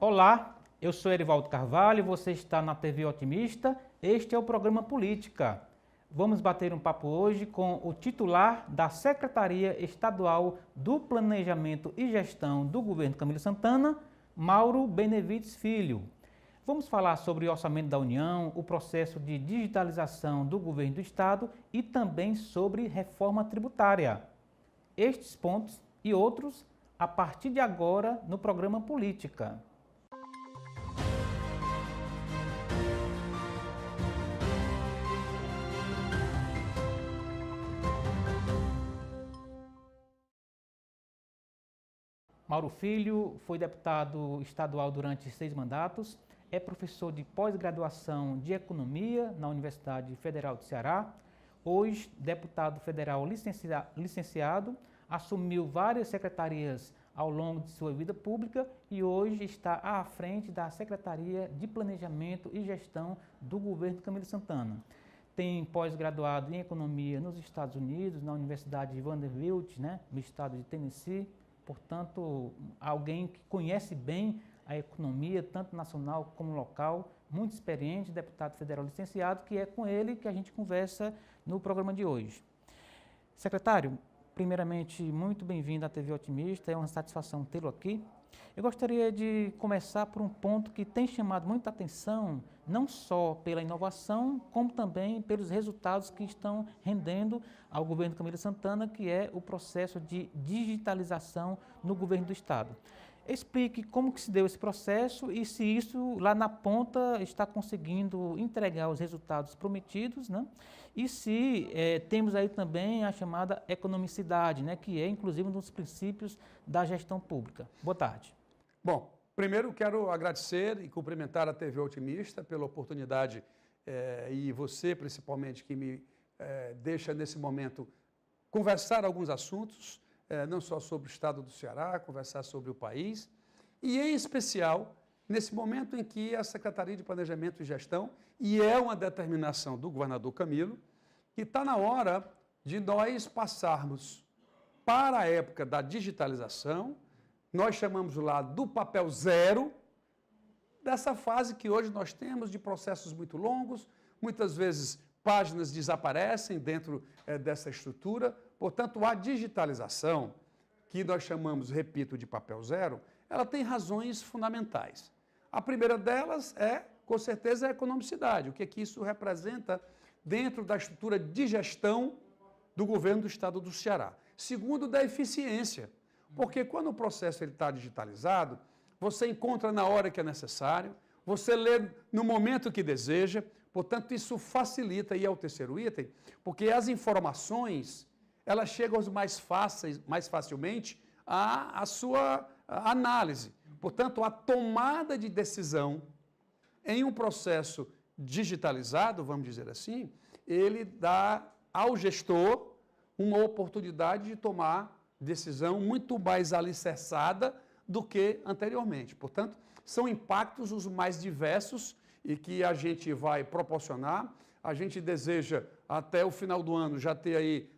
Olá, eu sou Erivaldo Carvalho, você está na TV Otimista, este é o programa Política. Vamos bater um papo hoje com o titular da Secretaria Estadual do Planejamento e Gestão do Governo Camilo Santana, Mauro Benevides Filho. Vamos falar sobre o orçamento da União, o processo de digitalização do governo do Estado e também sobre reforma tributária. Estes pontos e outros a partir de agora no programa Política. Mauro Filho foi deputado estadual durante 6 mandatos, é professor de pós-graduação de Economia na Universidade Federal do Ceará, hoje deputado federal licenciado, assumiu várias secretarias ao longo de sua vida pública e hoje está à frente da Secretaria de Planejamento e Gestão do Governo Camilo Santana. Tem pós-graduado em Economia nos Estados Unidos, na Universidade de Vanderbilt, no estado de Tennessee. Portanto, alguém que conhece bem a economia, tanto nacional como local, muito experiente, deputado federal licenciado, que é com ele que a gente conversa no programa de hoje. Secretário, primeiramente, muito bem-vindo à TV Otimista, é uma satisfação tê-lo aqui. Eu gostaria de começar por um ponto que tem chamado muita atenção, não só pela inovação, como também pelos resultados que estão rendendo ao governo Camilo Santana, que é o processo de digitalização no governo do Estado. Explique como que se deu esse processo e se isso lá na ponta está conseguindo entregar os resultados prometidos, E se temos aí também a chamada economicidade, que é inclusive um dos princípios da gestão pública. Boa tarde. Bom, primeiro quero agradecer e cumprimentar a TV Otimista pela oportunidade e você principalmente que me deixa nesse momento conversar alguns assuntos, não só sobre o estado do Ceará, conversar sobre o país e em especial nesse momento em que a Secretaria de Planejamento e Gestão, e é uma determinação do governador Camilo, que está na hora de nós passarmos para a época da digitalização, nós chamamos lá do papel zero, dessa fase que hoje nós temos de processos muito longos, muitas vezes páginas desaparecem dentro dessa estrutura, portanto a digitalização, que nós chamamos, repito, de papel zero, ela tem razões fundamentais. A primeira delas é, com certeza, a economicidade, o que é que isso representa dentro da estrutura de gestão do governo do Estado do Ceará. Segundo, da eficiência, porque quando o processo está digitalizado, você encontra na hora que é necessário, você lê no momento que deseja, portanto, isso facilita, e é o terceiro item, porque as informações, elas chegam mais facilmente à sua análise. Portanto, a tomada de decisão em um processo digitalizado, vamos dizer assim, ele dá ao gestor uma oportunidade de tomar decisão muito mais alicerçada do que anteriormente. Portanto, são impactos os mais diversos e que a gente vai proporcionar. A gente deseja, até o final do ano, já ter aí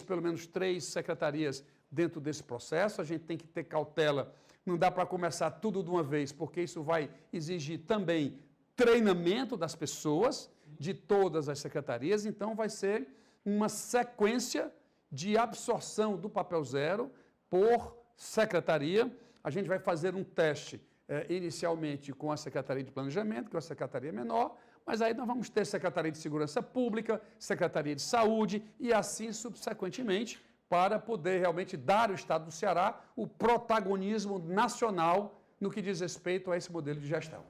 pelo menos três secretarias dentro desse processo. A gente tem que ter cautela, não dá para começar tudo de uma vez, porque isso vai exigir também treinamento das pessoas, de todas as secretarias, então vai ser uma sequência de absorção do papel zero por secretaria. A gente vai fazer um teste inicialmente com a Secretaria de Planejamento, que é uma secretaria menor, mas aí nós vamos ter Secretaria de Segurança Pública, Secretaria de Saúde e assim subsequentemente para poder realmente dar ao Estado do Ceará o protagonismo nacional no que diz respeito a esse modelo de gestão.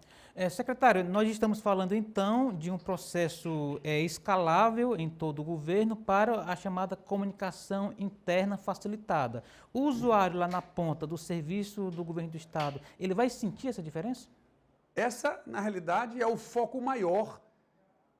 Secretário, nós estamos falando então de um processo escalável em todo o governo para a chamada comunicação interna facilitada. O usuário lá na ponta do serviço do governo do Estado, ele vai sentir essa diferença? Essa, na realidade, é o foco maior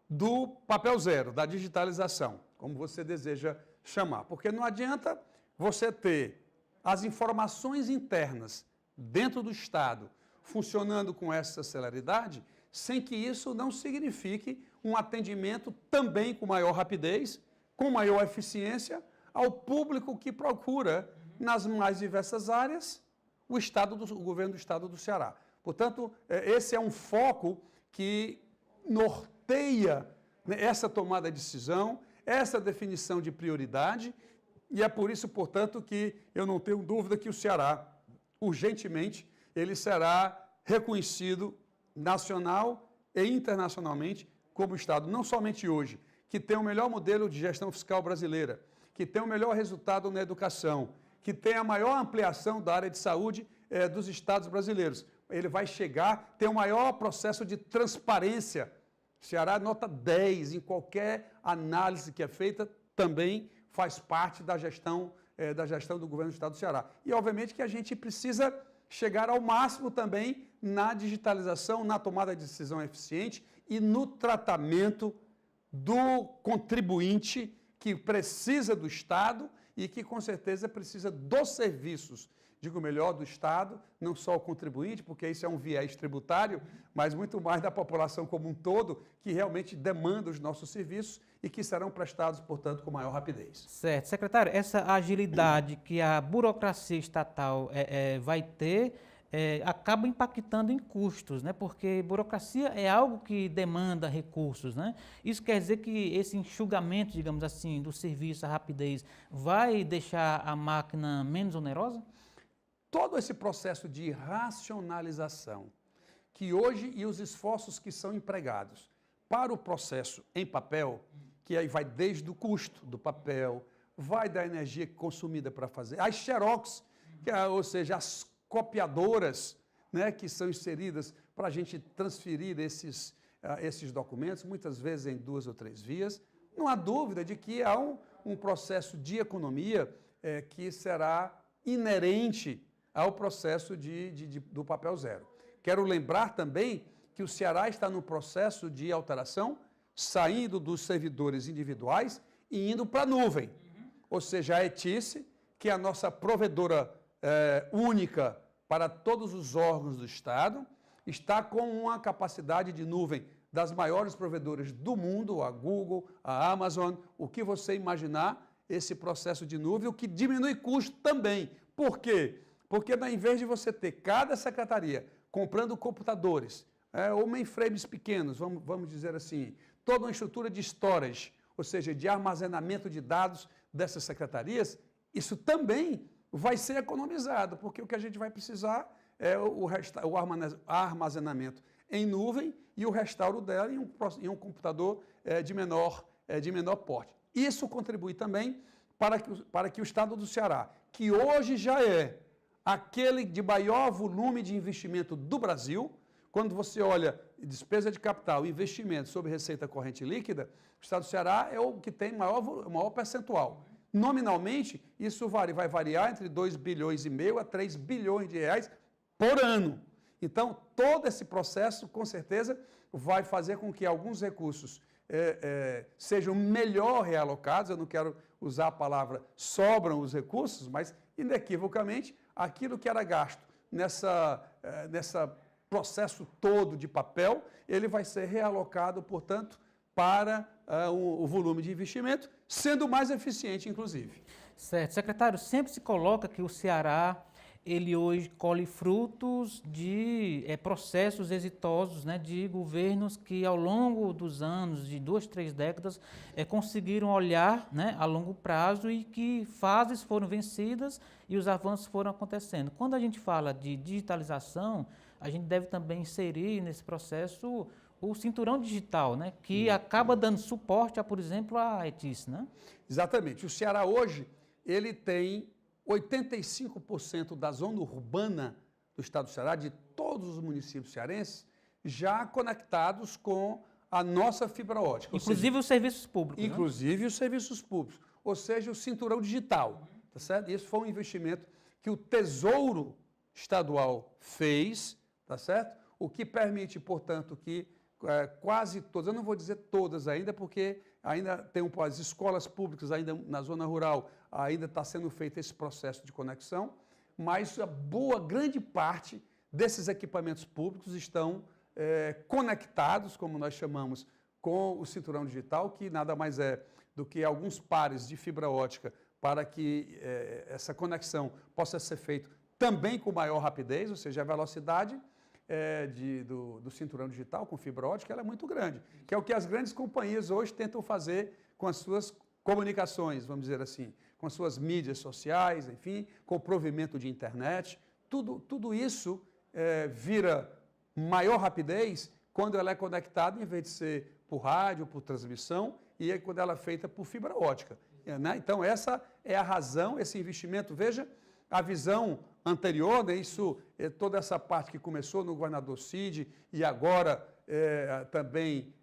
do papel zero, da digitalização, como você deseja chamar. Porque não adianta você ter as informações internas dentro do Estado funcionando com essa celeridade, sem que isso não signifique um atendimento também com maior rapidez, com maior eficiência ao público que procura, nas mais diversas áreas, o governo do Estado do Ceará. Portanto, esse é um foco que norteia, né, essa tomada de decisão, essa definição de prioridade, e é por isso, portanto, que eu não tenho dúvida que o Ceará, urgentemente, ele será reconhecido nacional e internacionalmente como Estado, não somente hoje, que tem o melhor modelo de gestão fiscal brasileira, que tem o melhor resultado na educação, que tem a maior ampliação da área de saúde dos estados brasileiros. Ele vai chegar, tem o maior processo de transparência. Ceará nota 10 em qualquer análise que é feita, também faz parte da gestão do governo do estado do Ceará. E, obviamente, que a gente precisa chegar ao máximo também na digitalização, na tomada de decisão eficiente e no tratamento do contribuinte que precisa do Estado e que, com certeza, precisa dos serviços, digo melhor, do Estado, não só o contribuinte, porque isso é um viés tributário, mas muito mais da população como um todo, que realmente demanda os nossos serviços e que serão prestados, portanto, com maior rapidez. Certo. Secretário, essa agilidade que a burocracia estatal vai ter acaba impactando em custos, né? Porque burocracia é algo que demanda recursos, né? Isso quer dizer que esse enxugamento, digamos assim, do serviço, a rapidez, vai deixar a máquina menos onerosa? Todo esse processo de racionalização que hoje e os esforços que são empregados para o processo em papel, que aí vai desde o custo do papel, vai da energia consumida para fazer, as xerox, ou seja, as copiadoras, né, que são inseridas para a gente transferir esses documentos, muitas vezes em 2 ou 3 vias. Não há dúvida de que há um processo de economia que será inerente ao processo do papel zero. Quero lembrar também que o Ceará está no processo de alteração, saindo dos servidores individuais e indo para a nuvem. Ou seja, a ETICE, que é a nossa provedora única para todos os órgãos do Estado, está com uma capacidade de nuvem das maiores provedoras do mundo, a Google, a Amazon, o que você imaginar, esse processo de nuvem, o que diminui custo também. Por quê? Porque, ao invés de você ter cada secretaria comprando computadores, ou mainframes pequenos, vamos dizer assim, toda uma estrutura de storage, ou seja, de armazenamento de dados dessas secretarias, isso também vai ser economizado, porque o que a gente vai precisar é o armazenamento em nuvem e o restauro dela em um computador de menor porte. Isso contribui também para que o estado do Ceará, que hoje já é aquele de maior volume de investimento do Brasil, quando você olha despesa de capital, investimento sobre receita corrente líquida, o estado do Ceará é o que tem maior percentual. Nominalmente, isso vai variar entre 2,5 bilhões a 3 bilhões de reais por ano. Então, todo esse processo, com certeza, vai fazer com que alguns recursos sejam melhor realocados. Eu não quero usar a palavra sobram os recursos, mas, inequivocamente, aquilo que era gasto nessa processo todo de papel, ele vai ser realocado, portanto, para o volume de investimento, sendo mais eficiente, inclusive. Certo. Secretário, sempre se coloca que o Ceará, ele hoje colhe frutos de processos exitosos, né, de governos que, ao longo dos anos, de 2, 3 décadas, conseguiram olhar, né, a longo prazo e que fases foram vencidas e os avanços foram acontecendo. Quando a gente fala de digitalização, a gente deve também inserir nesse processo o cinturão digital, né, que acaba dando suporte, por exemplo, à ETICE, né? Exatamente. O Ceará hoje, ele tem 85% da zona urbana do estado do Ceará, de todos os municípios cearenses, já conectados com a nossa fibra ótica. Inclusive os serviços públicos. Inclusive os serviços públicos, ou seja, o cinturão digital, tá certo? Esse foi um investimento que o Tesouro Estadual fez, tá certo? O que permite, portanto, que quase todas, eu não vou dizer todas ainda, porque ainda tem as escolas públicas ainda na zona rural, ainda está sendo feito esse processo de conexão, mas a grande parte desses equipamentos públicos estão conectados, como nós chamamos, com o cinturão digital, que nada mais é do que alguns pares de fibra ótica para que essa conexão possa ser feita também com maior rapidez, ou seja, a velocidade do cinturão digital com fibra ótica, ela é muito grande, que é o que as grandes companhias hoje tentam fazer com as suas comunicações, vamos dizer assim, com as suas mídias sociais, enfim, com o provimento de internet. Tudo isso vira maior rapidez quando ela é conectada, em vez de ser por rádio, por transmissão, e quando ela é feita por fibra ótica. Né? Então, essa é a razão, esse investimento. Veja a visão anterior, né? Toda essa parte que começou no governador Cid e agora também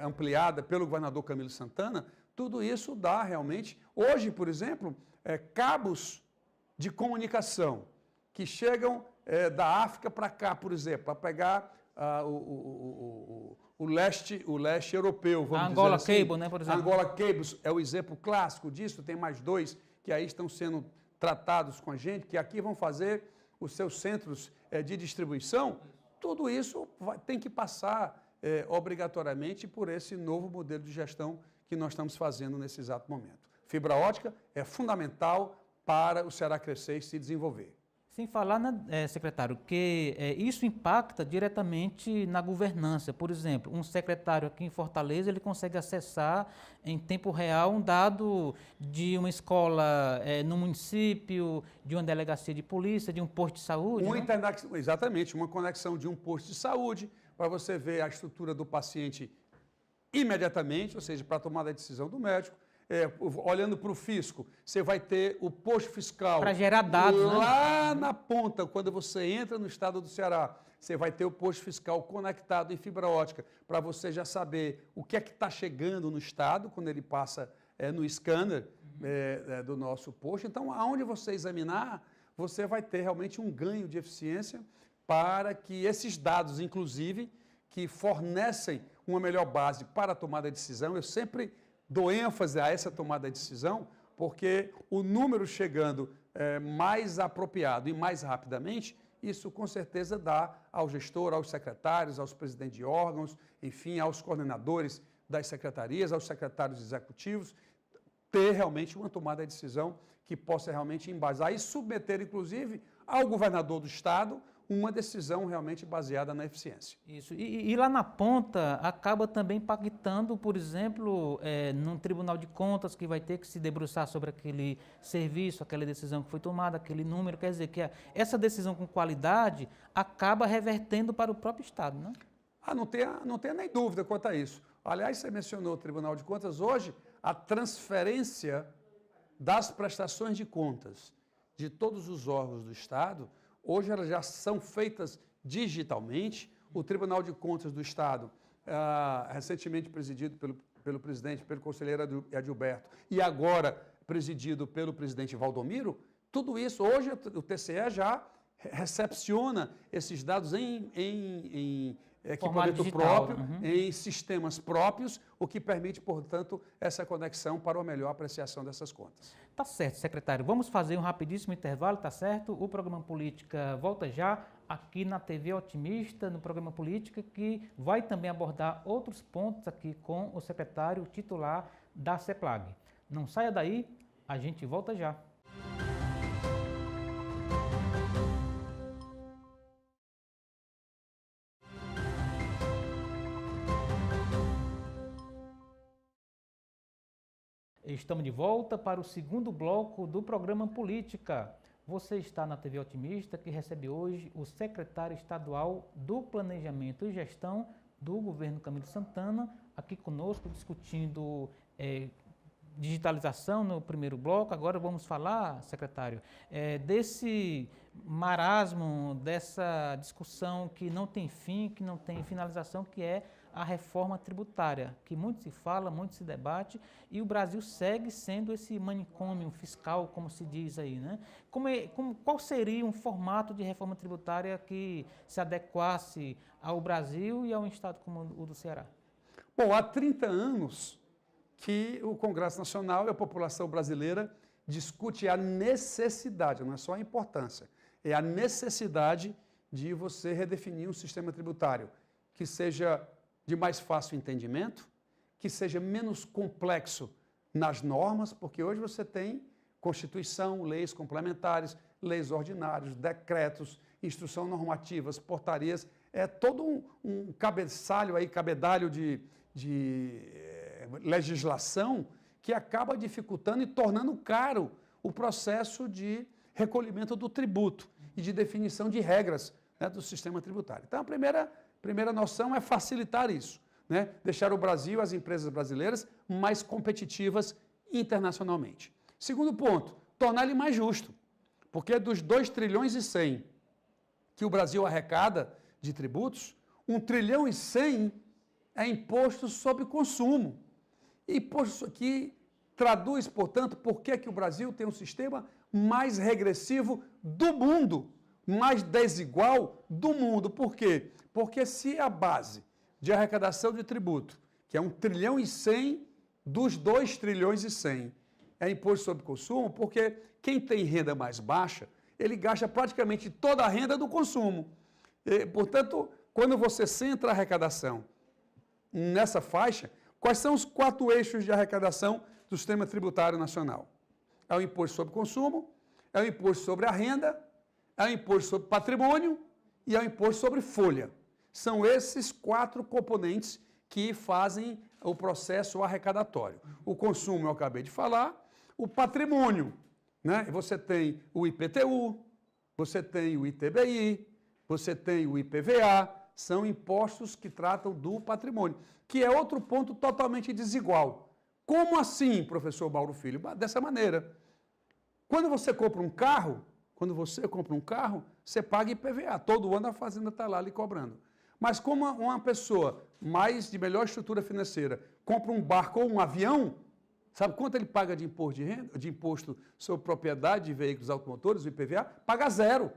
ampliada pelo governador Camilo Santana, tudo isso dá realmente... Hoje, por exemplo, cabos de comunicação que chegam da África para cá, por exemplo, para pegar o leste europeu, vamos dizer Angola assim. Cable, né, por exemplo? Angola Cables é o exemplo clássico disso, tem mais 2 que aí estão sendo tratados com a gente, que aqui vão fazer os seus centros de distribuição. Tudo isso tem que passar obrigatoriamente por esse novo modelo de gestão que nós estamos fazendo nesse exato momento. Fibra ótica é fundamental para o Ceará crescer e se desenvolver. Sem falar, secretário, que isso impacta diretamente na governança. Por exemplo, um secretário aqui em Fortaleza, ele consegue acessar em tempo real um dado de uma escola no município, de uma delegacia de polícia, de um posto de saúde. Exatamente, uma conexão de um posto de saúde, para você ver a estrutura do paciente imediatamente, ou seja, para tomar a decisão do médico. Olhando para o fisco, você vai ter o posto fiscal para gerar dados, lá na ponta, quando você entra no estado do Ceará, você vai ter o posto fiscal conectado em fibra ótica, para você já saber o que é que está chegando no estado, quando ele passa no scanner do nosso posto. Então, aonde você examinar, você vai ter realmente um ganho de eficiência para que esses dados, inclusive, que fornecem uma melhor base para a tomada de decisão, eu sempre dou ênfase a essa tomada de decisão, porque o número chegando mais apropriado e mais rapidamente, isso com certeza dá ao gestor, aos secretários, aos presidentes de órgãos, enfim, aos coordenadores das secretarias, aos secretários executivos, ter realmente uma tomada de decisão que possa realmente embasar e submeter, inclusive, ao governador do estado uma decisão realmente baseada na eficiência. Isso. E lá na ponta acaba também impactando, por exemplo, num Tribunal de Contas que vai ter que se debruçar sobre aquele serviço, aquela decisão que foi tomada, aquele número. Quer dizer que essa decisão com qualidade acaba revertendo para o próprio Estado, não? Não tenha nem dúvida quanto a isso. Aliás, você mencionou o Tribunal de Contas. Hoje, a transferência das prestações de contas de todos os órgãos do Estado, hoje elas já são feitas digitalmente. O Tribunal de Contas do Estado, recentemente presidido pelo presidente, pelo conselheiro Adilberto, e agora presidido pelo presidente Valdomiro, tudo isso, hoje o TCE já recepciona esses dados em equipamento próprio, em sistemas próprios, o que permite, portanto, essa conexão para uma melhor apreciação dessas contas. Tá certo, secretário. Vamos fazer um rapidíssimo intervalo, tá certo? O programa Política volta já aqui na TV Otimista, no programa Política, que vai também abordar outros pontos aqui com o secretário titular da CEPLAG. Não saia daí, a gente volta já. Estamos de volta para o segundo bloco do programa Política. Você está na TV Otimista, que recebe hoje o secretário estadual do Planejamento e Gestão do governo Camilo Santana, aqui conosco discutindo digitalização no primeiro bloco. Agora vamos falar, secretário, desse marasmo, dessa discussão que não tem fim, que não tem finalização, que é a reforma tributária, que muito se fala, muito se debate, e o Brasil segue sendo esse manicômio fiscal, como se diz aí, né? Qual seria um formato de reforma tributária que se adequasse ao Brasil e a um estado como o do Ceará? Bom, há 30 anos que o Congresso Nacional e a população brasileira discute a necessidade, não é só a importância, é a necessidade de você redefinir um sistema tributário que seja de mais fácil entendimento, que seja menos complexo nas normas, porque hoje você tem Constituição, leis complementares, leis ordinárias, decretos, instrução normativas, portarias. todo um cabeçalho aí, cabedalho de legislação que acaba dificultando e tornando caro o processo de recolhimento do tributo e de definição de regras, né, do sistema tributário. Então, a primeira noção é facilitar isso, né, deixar o Brasil, as empresas brasileiras, mais competitivas internacionalmente. Segundo ponto, tornar ele mais justo, porque dos 2 trilhões e 100 que o Brasil arrecada de tributos, 1 trilhão e 100 é imposto sobre consumo. Imposto que traduz, portanto, por que o Brasil tem um sistema mais regressivo do mundo, mais desigual do mundo. Por quê? Porque se a base de arrecadação de tributo, que é 1 trilhão e 100 dos 2 trilhões e 100, é imposto sobre consumo, porque quem tem renda mais baixa, ele gasta praticamente toda a renda do consumo. Portanto, quando você centra a arrecadação nessa faixa, quais são os 4 eixos de arrecadação do sistema tributário nacional? É o imposto sobre consumo, é o imposto sobre a renda, é o imposto sobre patrimônio e é o imposto sobre folha. São esses 4 componentes que fazem o processo arrecadatório. O consumo, eu acabei de falar, o patrimônio, né? Você tem o IPTU, você tem o ITBI, você tem o IPVA, são impostos que tratam do patrimônio, que é outro ponto totalmente desigual. Como assim, professor Mauro Filho? Dessa maneira. Quando você compra um carro, você paga IPVA. Todo ano a Fazenda está lá lhe cobrando. Mas como uma pessoa mais de melhor estrutura financeira compra um barco ou um avião, sabe quanto ele paga de imposto de renda, de imposto sobre propriedade de veículos automotores, o IPVA? Paga 0.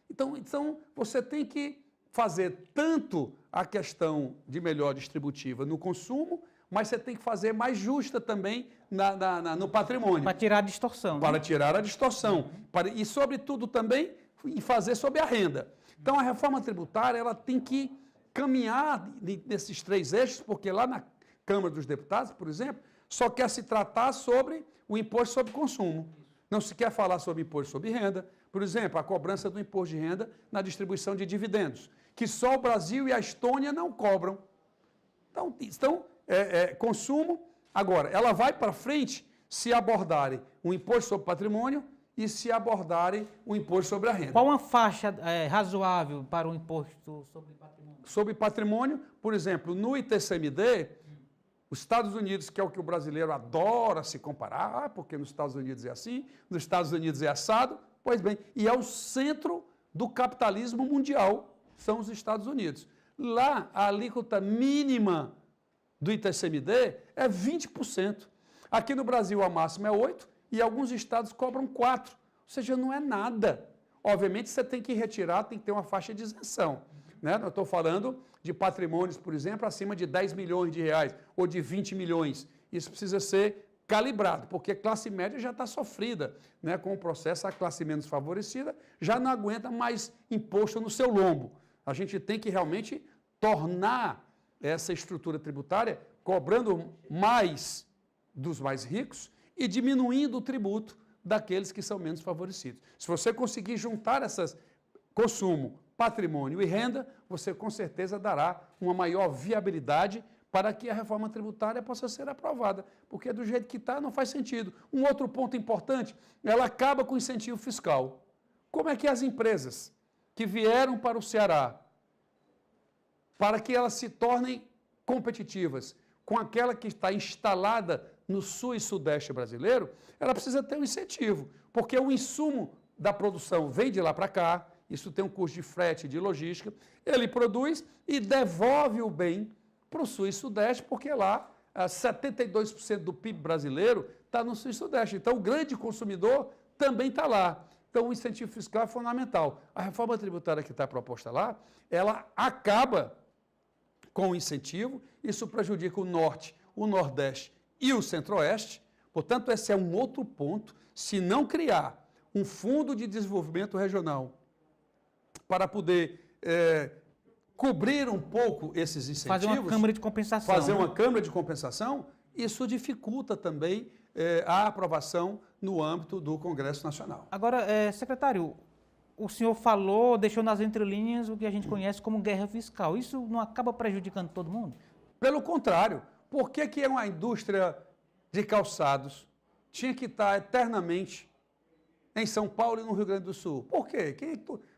Então você tem que fazer tanto a questão de melhor distributiva no consumo, mas você tem que fazer mais justa também no patrimônio. Para tirar a distorção. Para tirar a distorção. E, sobretudo, também fazer sobre a renda. Então, a reforma tributária ela tem que caminhar nesses 3 eixos, porque lá na Câmara dos Deputados, por exemplo, só quer se tratar sobre o imposto sobre consumo. Não se quer falar sobre imposto sobre renda. Por exemplo, a cobrança do imposto de renda na distribuição de dividendos, que só o Brasil e a Estônia não cobram. Então consumo. Agora, ela vai para frente se abordarem o imposto sobre patrimônio e se abordarem o imposto sobre a renda. Qual uma faixa razoável para o imposto sobre patrimônio? Sobre patrimônio, por exemplo, no ITCMD, os Estados Unidos, que é o que o brasileiro adora se comparar, porque nos Estados Unidos é assim, nos Estados Unidos é assado, pois bem, e é o centro do capitalismo mundial, são os Estados Unidos. Lá, a alíquota mínima do ITCMD é 20%. Aqui no Brasil, a máxima é 8%, e alguns estados cobram 4%. Ou seja, não é nada. Obviamente, você tem que retirar, tem que ter uma faixa de isenção. Né? Eu estou falando de patrimônios, por exemplo, acima de 10 milhões de reais ou de 20 milhões. Isso precisa ser calibrado, porque a classe média já está sofrida, né, com o processo, a classe menos favorecida já não aguenta mais imposto no seu lombo. A gente tem que realmente tornar essa estrutura tributária cobrando mais dos mais ricos e diminuindo o tributo daqueles que são menos favorecidos. Se você conseguir juntar essas consumo, patrimônio e renda, você com certeza dará uma maior viabilidade para que a reforma tributária possa ser aprovada, porque do jeito que está não faz sentido. Um outro ponto importante, ela acaba com o incentivo fiscal. Como é que as empresas que vieram para o Ceará, para que elas se tornem competitivas com aquela que está instalada no sul e sudeste brasileiro, ela precisa ter um incentivo, porque o insumo da produção vem de lá para cá, isso tem um custo de frete, de logística, ele produz e devolve o bem para o sul e sudeste, porque lá 72% do PIB brasileiro está no sul e sudeste. Então, o grande consumidor também está lá. Então, o incentivo fiscal é fundamental. A reforma tributária que está proposta lá, ela acaba com o incentivo, isso prejudica o norte, o nordeste e o centro-oeste. Portanto, esse é um outro ponto. Se não criar um fundo de desenvolvimento regional para poder cobrir um pouco esses incentivos... Fazer uma câmara de compensação. Fazer uma câmara de compensação, isso dificulta também a aprovação no âmbito do Congresso Nacional. Agora, secretário, o senhor falou, deixou nas entrelinhas o que a gente conhece como guerra fiscal. Isso não acaba prejudicando todo mundo? Pelo contrário, por que que uma indústria de calçados tinha que estar eternamente em São Paulo e no Rio Grande do Sul? Por quê?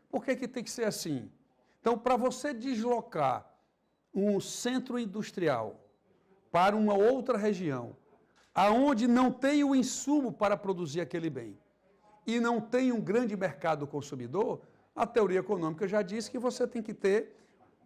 Por que que tem que ser assim? Então, para você deslocar um centro industrial para uma outra região, aonde não tem o insumo para produzir aquele bem e não tem um grande mercado consumidor, a teoria econômica já diz que você tem que ter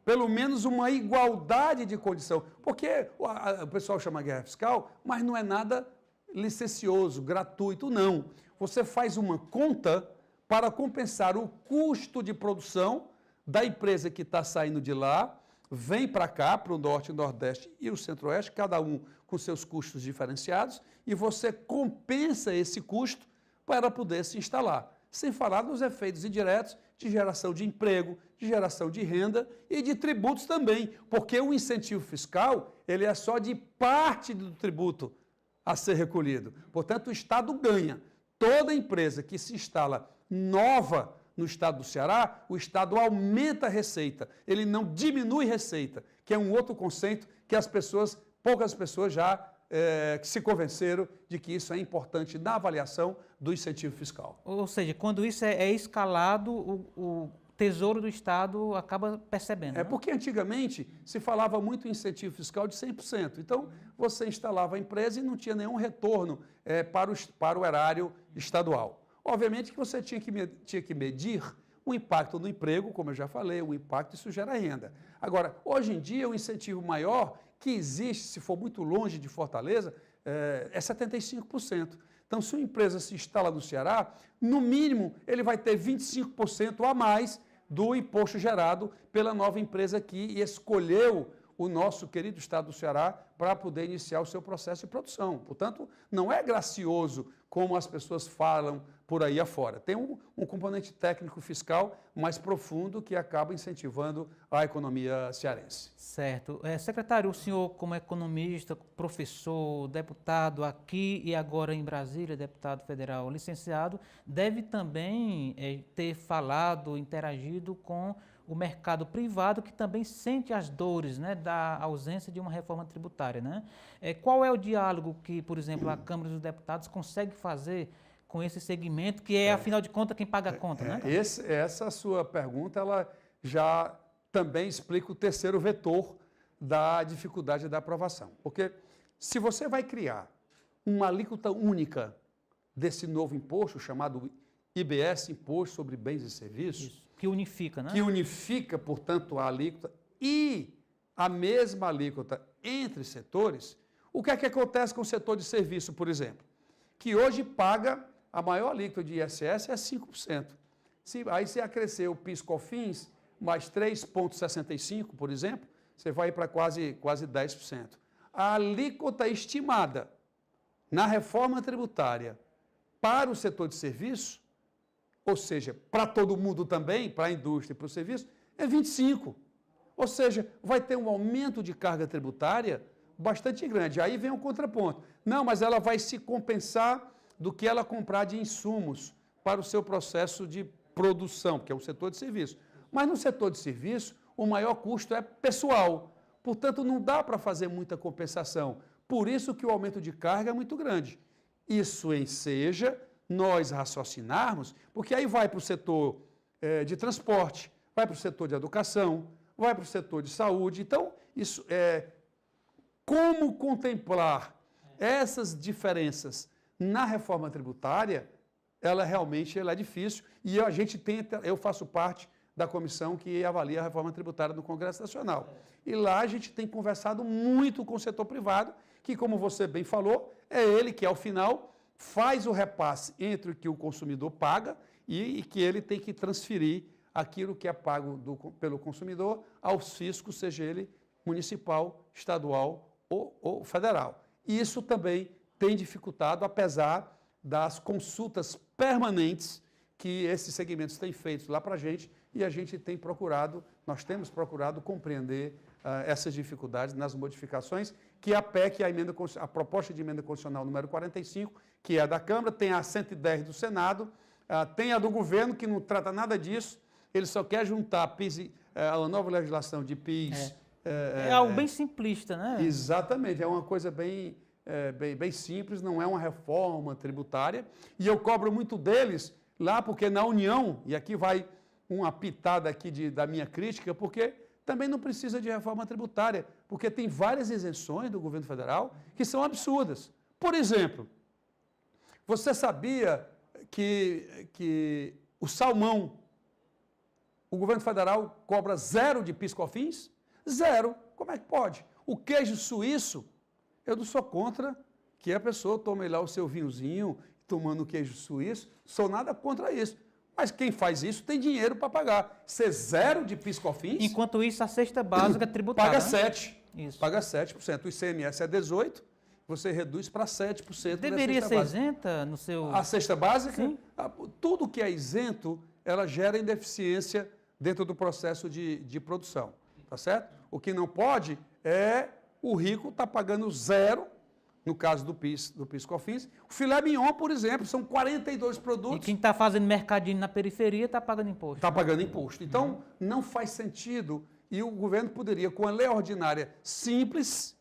pelo menos uma igualdade de condição. Porque o pessoal chama guerra fiscal, mas não é nada licencioso, gratuito, não. Você faz uma conta para compensar o custo de produção da empresa que está saindo de lá, vem para cá, para o Norte, Nordeste e o Centro-Oeste, cada um com seus custos diferenciados, e você compensa esse custo para poder se instalar. Sem falar nos efeitos indiretos de geração de emprego, de geração de renda e de tributos também, porque o incentivo fiscal ele é só de parte do tributo a ser recolhido. Portanto, o Estado ganha. Toda empresa que se instala nova no estado do Ceará, o Estado aumenta a receita, ele não diminui receita, que é um outro conceito que poucas pessoas já se convenceram de que isso é importante na avaliação do incentivo fiscal. Ou seja, quando isso é escalado, o Tesouro do Estado acaba percebendo. É porque antigamente se falava muito em incentivo fiscal de 100%. Então, você instalava a empresa e não tinha nenhum retorno para o erário estadual. Obviamente que você tinha que medir o impacto no emprego, como eu já falei, o impacto isso gera renda. Agora, hoje em dia, o incentivo maior que existe, se for muito longe de Fortaleza, é 75%. Então, se uma empresa se instala no Ceará, no mínimo, ele vai ter 25% a mais do imposto gerado pela nova empresa que escolheu o nosso querido estado do Ceará para poder iniciar o seu processo de produção. Portanto, não é gracioso como as pessoas falam por aí afora. Tem um componente técnico fiscal mais profundo que acaba incentivando a economia cearense. Certo. Secretário, o senhor como economista, professor, deputado aqui e agora em Brasília, deputado federal licenciado, deve também ter falado, interagido com o mercado privado, que também sente as dores, né, da ausência de uma reforma tributária, né? Qual é o diálogo que, por exemplo, a Câmara dos Deputados consegue fazer com esse segmento, que afinal de contas, quem paga a conta, né? Essa sua pergunta, ela já também explica o terceiro vetor da dificuldade da aprovação. Porque se você vai criar uma alíquota única desse novo imposto, chamado IBS, Imposto sobre Bens e Serviços, Isso. Que unifica, né? Que unifica, portanto, a alíquota e a mesma alíquota entre setores, o que é que acontece com o setor de serviço, por exemplo? Que hoje paga a maior alíquota de ISS é 5%. Aí você acrescer o PIS/COFINS mais 3,65%, por exemplo, você vai para quase 10%. A alíquota estimada na reforma tributária para o setor de serviço, ou seja, para todo mundo também, para a indústria e para o serviço, é 25%. Ou seja, vai ter um aumento de carga tributária bastante grande. Aí vem o contraponto. Não, mas ela vai se compensar do que ela comprar de insumos para o seu processo de produção, que é o setor de serviço. Mas no setor de serviço, o maior custo é pessoal. Portanto, não dá para fazer muita compensação. Por isso que o aumento de carga é muito grande. Isso enseja nós raciocinarmos, porque aí vai para o setor de transporte, vai para o setor de educação, vai para o setor de saúde. Então, isso como contemplar essas diferenças na reforma tributária, ela realmente é difícil, e eu faço parte da comissão que avalia a reforma tributária do Congresso Nacional. E lá a gente tem conversado muito com o setor privado, que, como você bem falou, é ele que, ao final, faz o repasse entre o que o consumidor paga e que ele tem que transferir aquilo que é pago pelo consumidor aos fiscos, seja ele municipal, estadual ou federal. E isso também tem dificultado, apesar das consultas permanentes que esses segmentos têm feito lá para a gente, e a gente tem procurado, nós temos procurado compreender essas dificuldades nas modificações que a PEC, a proposta de emenda constitucional número 45, que é da Câmara, tem a 110 do Senado, Tem a do governo, que não trata nada disso, ele só quer juntar PIS, a nova legislação de PIS. É algo bem simplista, né? Exatamente, é uma coisa bem simples, não é uma reforma tributária. E eu cobro muito deles lá, porque na União, e aqui vai uma pitada aqui da minha crítica, porque também não precisa de reforma tributária, porque tem várias isenções do governo federal que são absurdas. Por exemplo, você sabia que o salmão, o governo federal cobra 0 de PIS/COFINS? 0. Como é que pode? O queijo suíço, eu não sou contra que a pessoa tome lá o seu vinhozinho, tomando queijo suíço, sou nada contra isso. Mas quem faz isso tem dinheiro para pagar. Ser 0 de PIS/COFINS... Enquanto isso, a cesta básica tributária... Paga 7%. Isso. Paga 7%. O ICMS é 18%, você reduz para 7%. Deveria ser isenta no seu... A cesta básica? Sim. Tudo que é isento, ela gera ineficiência dentro do processo de produção. Tá certo? O que não pode é o rico estar pagando 0, no caso do PIS/COFINS. O filé mignon, por exemplo, são 42 produtos. E quem está fazendo mercadinho na periferia está pagando imposto. Está pagando imposto. Então, não faz sentido. E o governo poderia, com a lei ordinária simples,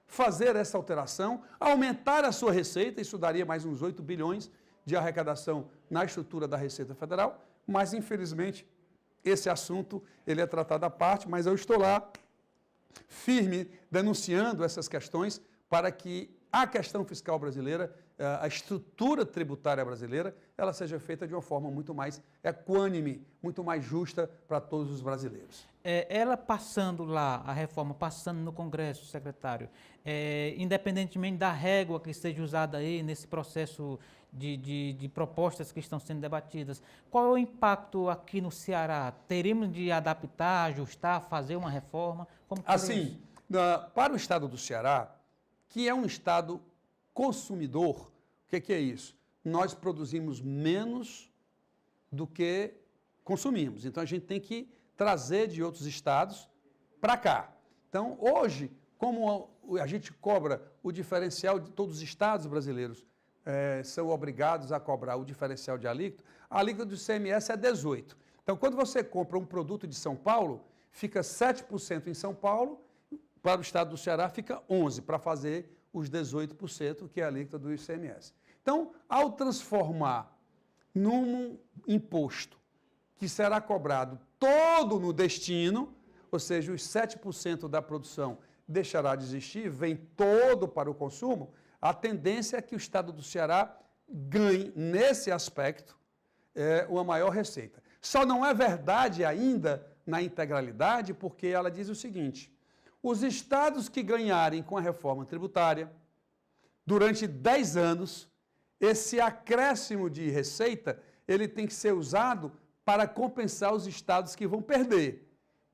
fazer essa alteração, aumentar a sua receita, isso daria mais uns 8 bilhões de arrecadação na estrutura da Receita Federal, mas, infelizmente, esse assunto ele é tratado à parte, mas eu estou lá, firme, denunciando essas questões para que a questão fiscal brasileira, a estrutura tributária brasileira, ela seja feita de uma forma muito mais equânime, muito mais justa para todos os brasileiros. Ela passando lá, a reforma passando no Congresso, secretário, independentemente da régua que esteja usada aí nesse processo de propostas que estão sendo debatidas, qual é o impacto aqui no Ceará? Teremos de adaptar, ajustar, fazer uma reforma? Como assim, para o estado do Ceará, que é um estado consumidor, o que é isso? Nós produzimos menos do que consumimos. Então, a gente tem que trazer de outros estados para cá. Então, hoje, como a gente cobra o diferencial de todos os estados brasileiros, são obrigados a cobrar o diferencial de alíquota, a alíquota do ICMS é 18%. Então, quando você compra um produto de São Paulo, fica 7% em São Paulo, para o estado do Ceará fica 11%, para fazer os 18%, que é a alíquota do ICMS. Então, ao transformar num imposto que será cobrado todo no destino, ou seja, os 7% da produção deixará de existir, vem todo para o consumo, a tendência é que o estado do Ceará ganhe, nesse aspecto, uma maior receita. Só não é verdade ainda na integralidade, porque ela diz o seguinte: os estados que ganharem com a reforma tributária, durante 10 anos, esse acréscimo de receita, ele tem que ser usado para compensar os estados que vão perder.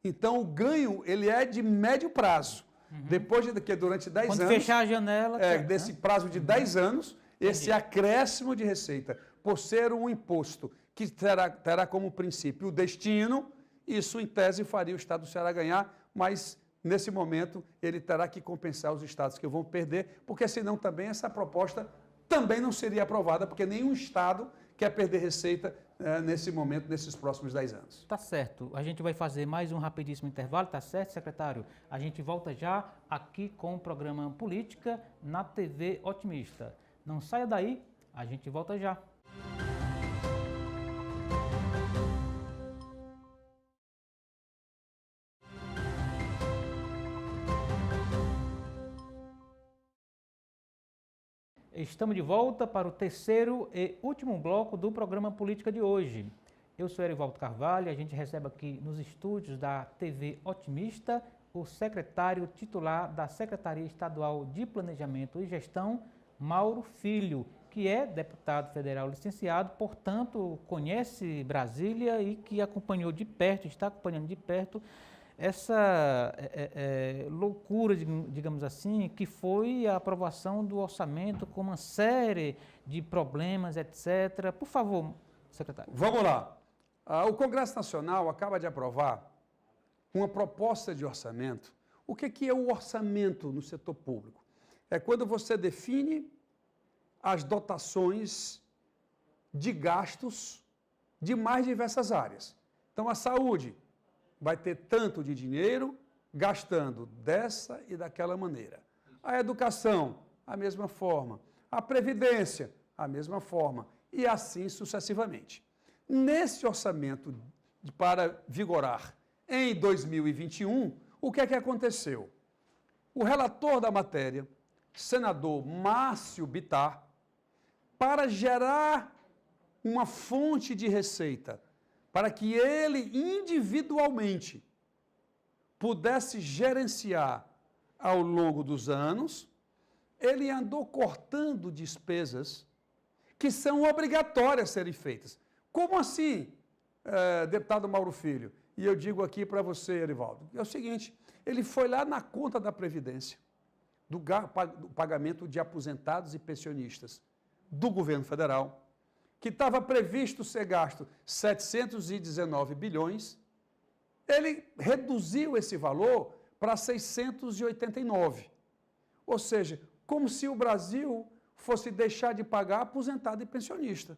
Então, o ganho, ele é de médio prazo. Depois de que durante 10 anos... Quando fechar a janela... desse prazo de 10 anos, esse acréscimo de receita, por ser um imposto que terá como princípio o destino, isso, em tese, faria o estado do Ceará ganhar, mas... nesse momento, ele terá que compensar os estados que vão perder, porque senão também essa proposta também não seria aprovada, porque nenhum estado quer perder receita nesse momento, nesses próximos 10 anos. Tá certo. A gente vai fazer mais um rapidíssimo intervalo, tá certo, secretário? A gente volta já aqui com o programa Política na TV Otimista. Não saia daí, a gente volta já. Estamos de volta para o terceiro e último bloco do programa Política de hoje. Eu sou Erivaldo Carvalho e a gente recebe aqui nos estúdios da TV Otimista o secretário titular da Secretaria Estadual de Planejamento e Gestão, Mauro Filho, que é deputado federal licenciado, portanto, conhece Brasília e que acompanhou de perto, está acompanhando de perto essa loucura, digamos assim, que foi a aprovação do orçamento com uma série de problemas, etc. Por favor, secretário. Vamos lá. O Congresso Nacional acaba de aprovar uma proposta de orçamento. O que é o orçamento no setor público? É quando você define as dotações de gastos de mais diversas áreas. Então, a saúde vai ter tanto de dinheiro gastando dessa e daquela maneira. A educação, a mesma forma. A previdência, a mesma forma. E assim sucessivamente. Nesse orçamento para vigorar em 2021, o que é que aconteceu? O relator da matéria, senador Márcio Bittar, para gerar uma fonte de receita, para que ele individualmente pudesse gerenciar ao longo dos anos, ele andou cortando despesas que são obrigatórias a serem feitas. Como assim, deputado Mauro Filho? E eu digo aqui para você, Erivaldo, é o seguinte, ele foi lá na conta da Previdência, do pagamento de aposentados e pensionistas do governo federal, que estava previsto ser gasto 719 bilhões, ele reduziu esse valor para 689. Ou seja, como se o Brasil fosse deixar de pagar aposentado e pensionista.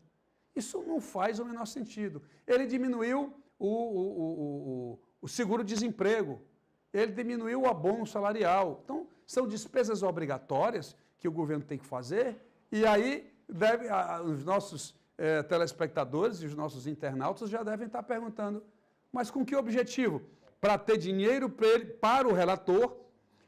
Isso não faz o menor sentido. Ele diminuiu o seguro-desemprego, ele diminuiu o abono salarial. Então, são despesas obrigatórias que o governo tem que fazer, e aí os nossos telespectadores e os nossos internautas já devem estar perguntando, mas com que objetivo? Para ter dinheiro para o relator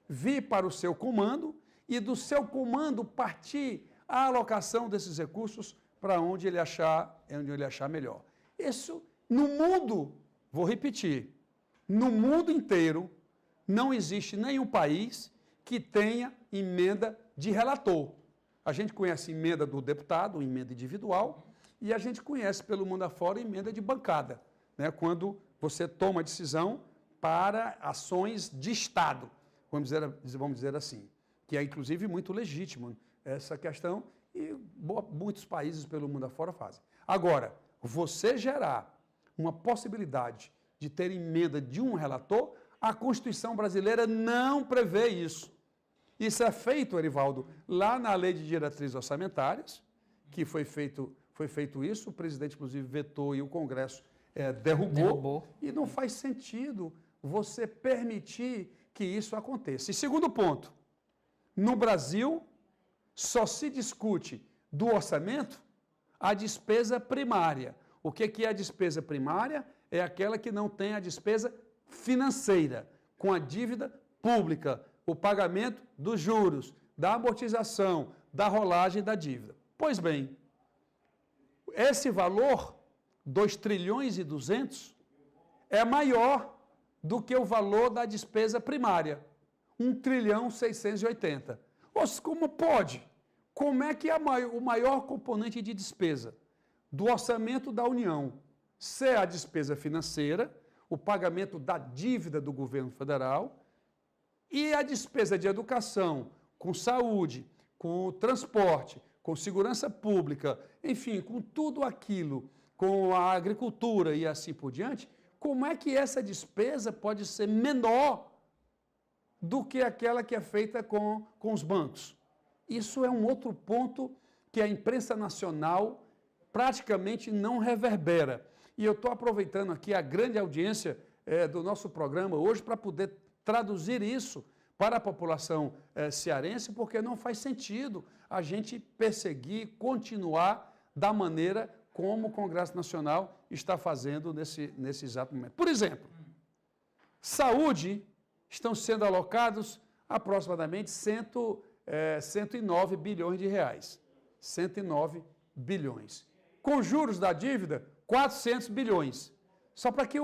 vir para o seu comando e do seu comando partir a alocação desses recursos para onde ele achar melhor. Isso, no mundo, vou repetir, no mundo inteiro, não existe nenhum país que tenha emenda de relator. A gente conhece emenda do deputado, emenda individual, e a gente conhece pelo mundo afora emenda de bancada, né? Quando você toma decisão para ações de Estado, vamos dizer assim, que é inclusive muito legítimo essa questão e muitos países pelo mundo afora fazem. Agora, você gerar uma possibilidade de ter emenda de um relator, a Constituição brasileira não prevê isso. Isso é feito, Erivaldo, lá na Lei de Diretrizes Orçamentárias, que foi feito isso, o presidente, inclusive, vetou e o Congresso derrubou. E não faz sentido você permitir que isso aconteça. E segundo ponto, no Brasil, só se discute do orçamento a despesa primária. O que é a despesa primária? É aquela que não tem a despesa financeira, com a dívida pública, o pagamento dos juros, da amortização, da rolagem da dívida. Pois bem, esse valor, 2 trilhões e 200, é maior do que o valor da despesa primária, 1 trilhão 680. Como pode? Como é que o maior componente de despesa do orçamento da União ser a despesa financeira, o pagamento da dívida do governo federal, e a despesa de educação, com saúde, com transporte, com segurança pública, enfim, com tudo aquilo, com a agricultura e assim por diante, como é que essa despesa pode ser menor do que aquela que é feita com os bancos? Isso é um outro ponto que a imprensa nacional praticamente não reverbera. E eu estou aproveitando aqui a grande audiência do nosso programa hoje para poder traduzir isso para a população cearense, porque não faz sentido a gente perseguir, continuar da maneira como o Congresso Nacional está fazendo nesse exato momento. Por exemplo, saúde, estão sendo alocados aproximadamente 109 bilhões de reais. 109 bilhões. Com juros da dívida, 400 bilhões. Só para que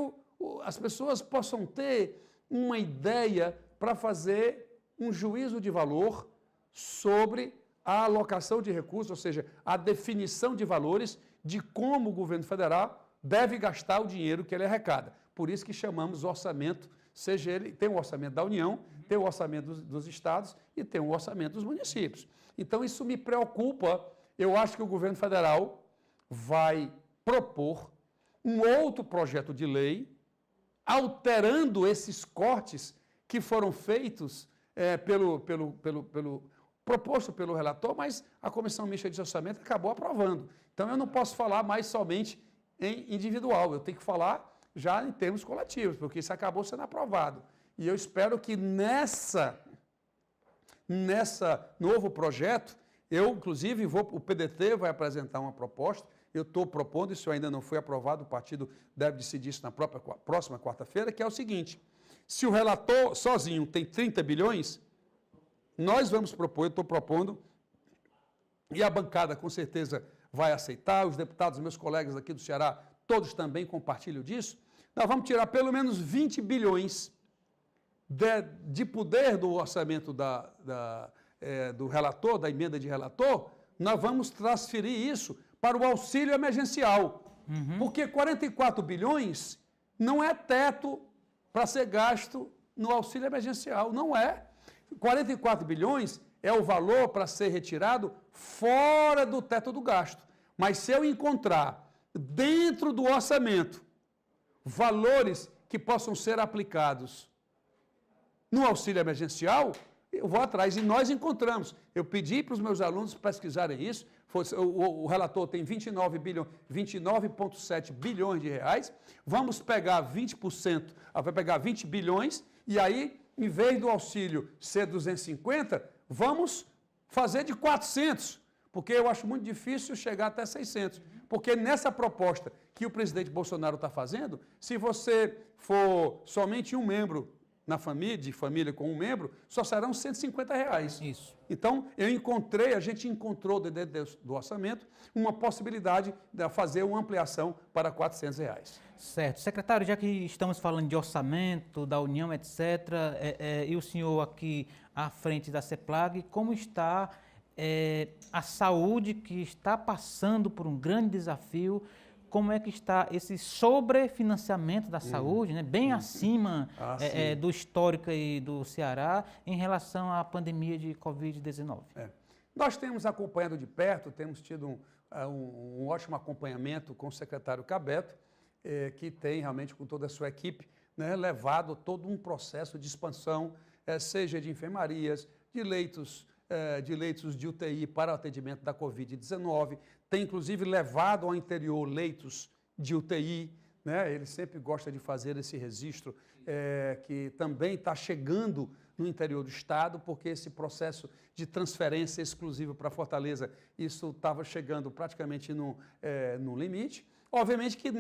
as pessoas possam ter uma ideia para fazer um juízo de valor sobre a alocação de recursos, ou seja, a definição de valores de como o governo federal deve gastar o dinheiro que ele arrecada. Por isso que chamamos orçamento, seja ele, tem o orçamento da União, tem o orçamento dos estados e tem o orçamento dos municípios. Então, isso me preocupa. Eu acho que o governo federal vai propor um outro projeto de lei alterando esses cortes que foram feitos pelo proposto pelo relator, mas a Comissão Mista de Orçamento acabou aprovando. Então, eu não posso falar mais somente em individual, eu tenho que falar já em termos coletivos, porque isso acabou sendo aprovado. E eu espero que nessa novo projeto, inclusive, o PDT vai apresentar uma proposta, eu estou propondo, isso ainda não foi aprovado, o partido deve decidir isso na próxima quarta-feira, que é o seguinte: se o relator sozinho tem 30 bilhões, nós vamos propor, eu estou propondo, e a bancada com certeza vai aceitar, os deputados, meus colegas aqui do Ceará, todos também compartilham disso, nós vamos tirar pelo menos 20 bilhões de poder do orçamento do relator, da emenda de relator, nós vamos transferir isso para o auxílio emergencial. Porque 44 bilhões não é teto para ser gasto no auxílio emergencial, não é. 44 bilhões é o valor para ser retirado fora do teto do gasto. Mas se eu encontrar dentro do orçamento valores que possam ser aplicados no auxílio emergencial, eu vou atrás. E nós encontramos. Eu pedi para os meus alunos pesquisarem isso. O relator tem 29,7 bilhões de reais. Vamos pegar 20%, vai pegar 20 bilhões, e aí, em vez do auxílio ser 250, vamos fazer de 400, porque eu acho muito difícil chegar até 600. Porque nessa proposta que o presidente Bolsonaro está fazendo, se você for somente um membro na família, de família com um membro, só serão R$150. Isso. Então, a gente encontrou dentro do orçamento uma possibilidade de fazer uma ampliação para R$400. Certo. Secretário, já que estamos falando de orçamento, da União, etc., e o senhor aqui à frente da CEPLAG, como está a saúde, que está passando por um grande desafio? Como é que está esse sobrefinanciamento da saúde, né, bem acima do histórico aí do Ceará em relação à pandemia de Covid-19? Nós temos acompanhado de perto, temos tido um ótimo acompanhamento com o secretário Cabeto, que tem realmente com toda a sua equipe, né, levado todo um processo de expansão, seja de enfermarias, de leitos de UTI para o atendimento da Covid-19, tem inclusive levado ao interior leitos de UTI, né? Ele sempre gosta de fazer esse registro, que também está chegando no interior do estado, porque esse processo de transferência exclusiva para Fortaleza, isso estava chegando praticamente no limite. Obviamente que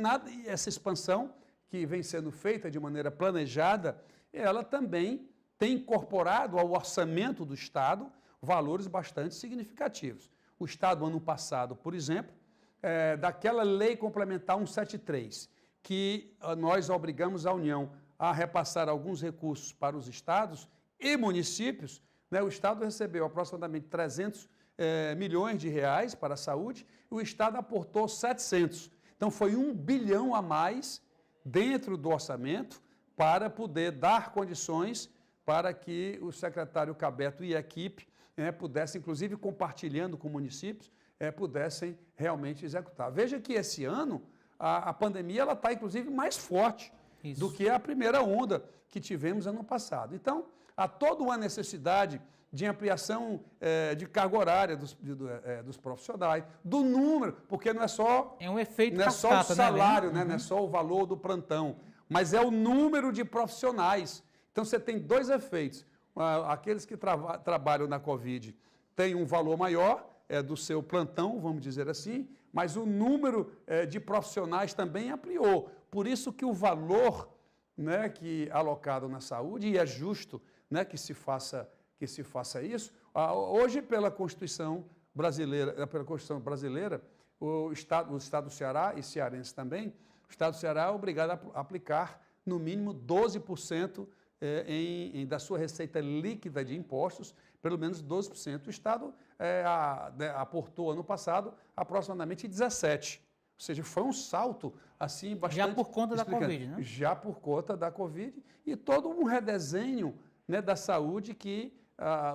essa expansão, que vem sendo feita de maneira planejada, ela também tem incorporado ao orçamento do estado valores bastante significativos. O Estado, ano passado, por exemplo, daquela Lei Complementar 173, que nós obrigamos a União a repassar alguns recursos para os estados e municípios, né, o Estado recebeu aproximadamente 300 milhões de reais para a saúde, e o Estado aportou 700. Então, foi 1 bilhão a mais dentro do orçamento para poder dar condições para que o secretário Cabeto e a equipe pudessem, inclusive compartilhando com municípios, pudessem realmente executar. Veja que esse ano a pandemia está, inclusive, mais forte do que a primeira onda que tivemos ano passado. Então, há toda uma necessidade de ampliação de carga horária dos profissionais, do número, porque não é só, um efeito não é só o salário, né? Não é só o valor do plantão, mas é o número de profissionais. Então, você tem dois efeitos. Aqueles que trabalham na Covid têm um valor maior do seu plantão, vamos dizer assim, mas o número de profissionais também ampliou. Por isso que o valor, né, que alocado na saúde, e é justo, né, que se faça isso. Hoje, pela Constituição brasileira, o Estado do Ceará e cearense também, o Estado do Ceará é obrigado a aplicar no mínimo 12% da sua receita líquida de impostos, pelo menos 12%. O Estado aportou ano passado aproximadamente 17%. Ou seja, foi um salto assim bastante... Já por conta da Covid, né? Já por conta da Covid e todo um redesenho, né, da saúde que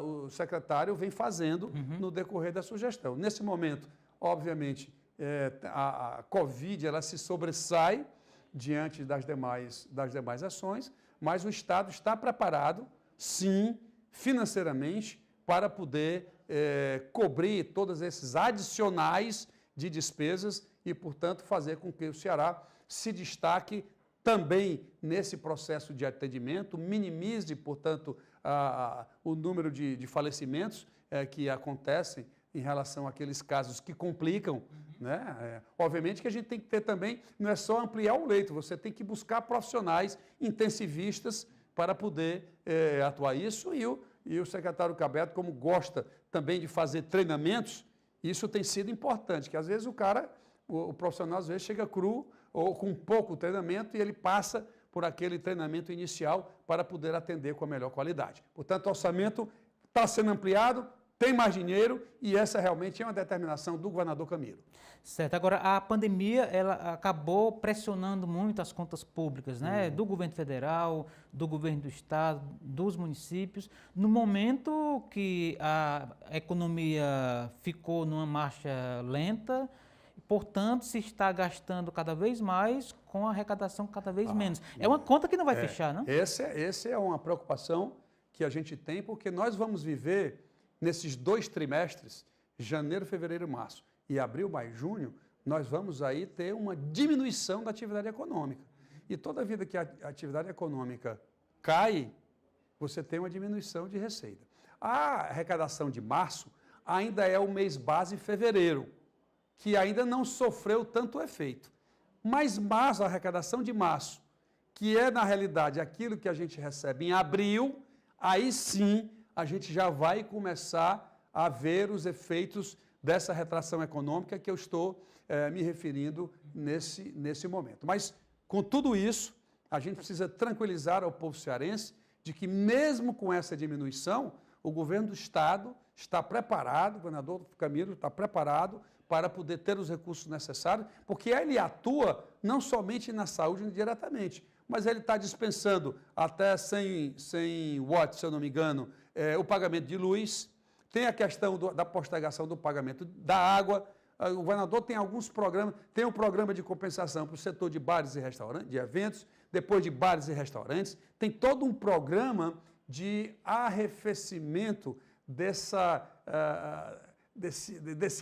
o secretário vem fazendo no decorrer da sua gestão. Nesse momento, obviamente, a Covid ela se sobressai diante das demais ações, mas o Estado está preparado, sim, financeiramente, para poder cobrir todos esses adicionais de despesas e, portanto, fazer com que o Ceará se destaque também nesse processo de atendimento, minimize, portanto, o número de falecimentos que acontecem em relação àqueles casos que complicam, né? Obviamente que a gente tem que ter também, não é só ampliar o leito, você tem que buscar profissionais intensivistas para poder atuar isso, e o secretário Cabeto, como gosta também de fazer treinamentos, isso tem sido importante, que às vezes o profissional às vezes chega cru ou com pouco treinamento e ele passa por aquele treinamento inicial para poder atender com a melhor qualidade. Portanto, o orçamento está sendo ampliado, tem mais dinheiro e essa realmente é uma determinação do governador Camilo. Certo. Agora, a pandemia ela acabou pressionando muito as contas públicas, né? Do governo federal, do governo do estado, dos municípios. No momento que a economia ficou numa marcha lenta, portanto, se está gastando cada vez mais com a arrecadação cada vez menos. É uma conta que não vai fechar, não? Essa é uma preocupação que a gente tem, porque nós vamos viver nesses 2 trimestres, janeiro, fevereiro e março, e abril, maio, junho, nós vamos aí ter uma diminuição da atividade econômica. E toda vida que a atividade econômica cai, você tem uma diminuição de receita. A arrecadação de março ainda é o mês base fevereiro, que ainda não sofreu tanto efeito. Mas março, a arrecadação de março, que é na realidade aquilo que a gente recebe em abril, aí sim a gente já vai começar a ver os efeitos dessa retração econômica que eu estou me referindo nesse momento. Mas, com tudo isso, a gente precisa tranquilizar ao povo cearense de que, mesmo com essa diminuição, o governo do Estado está preparado, o governador Camilo está preparado para poder ter os recursos necessários, porque ele atua não somente na saúde diretamente, mas ele está dispensando até 100 watts, se eu não me engano, o pagamento de luz, tem a questão da postergação do pagamento da água. O governador tem alguns programas, tem um programa de compensação para o setor de bares e restaurantes, de eventos, depois de bares e restaurantes, tem todo um programa de arrefecimento desse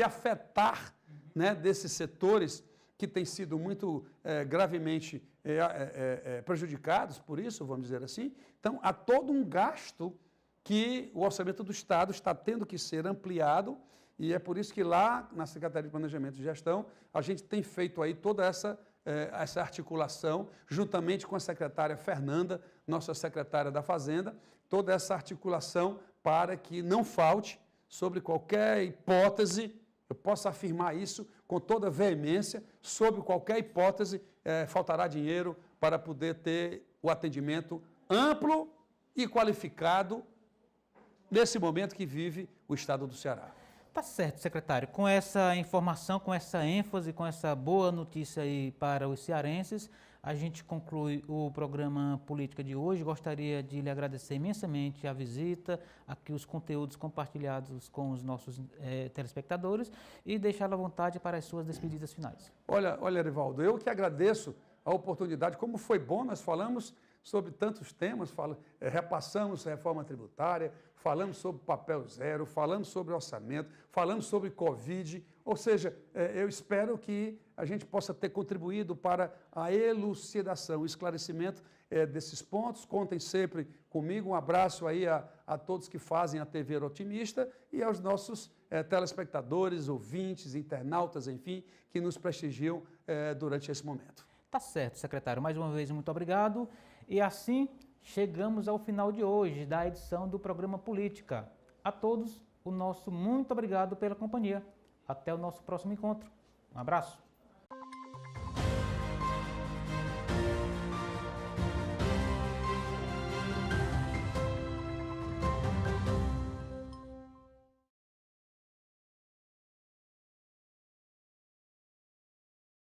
afetar, né, desses setores que têm sido muito gravemente prejudicados por isso, vamos dizer assim. Então, há todo um gasto que o orçamento do Estado está tendo que ser ampliado, e é por isso que lá na Secretaria de Planejamento e Gestão a gente tem feito aí toda essa articulação, juntamente com a secretária Fernanda, nossa secretária da Fazenda, toda essa articulação para que não falte, sobre qualquer hipótese, eu posso afirmar isso com toda veemência, sobre qualquer hipótese faltará dinheiro para poder ter o atendimento amplo e qualificado nesse momento que vive o Estado do Ceará. Tá certo, secretário. Com essa informação, com essa ênfase, com essa boa notícia aí para os cearenses, a gente conclui o programa Política de hoje. Gostaria de lhe agradecer imensamente a visita, aqui os conteúdos compartilhados com os nossos telespectadores e deixá-lo à vontade para as suas despedidas finais. Olha, Erivaldo, eu que agradeço a oportunidade. Como foi bom, nós falamos sobre tantos temas, repassamos a reforma tributária, falamos sobre papel zero, falamos sobre orçamento, falamos sobre Covid, ou seja, eu espero que a gente possa ter contribuído para a elucidação, o esclarecimento desses pontos. Contem sempre comigo. Um abraço aí a todos que fazem a TV Otimista e aos nossos telespectadores, ouvintes, internautas, enfim, que nos prestigiam durante esse momento. Tá certo, secretário. Mais uma vez, muito obrigado. E assim chegamos ao final de hoje da edição do programa Política. A todos, o nosso muito obrigado pela companhia. Até o nosso próximo encontro. Um abraço.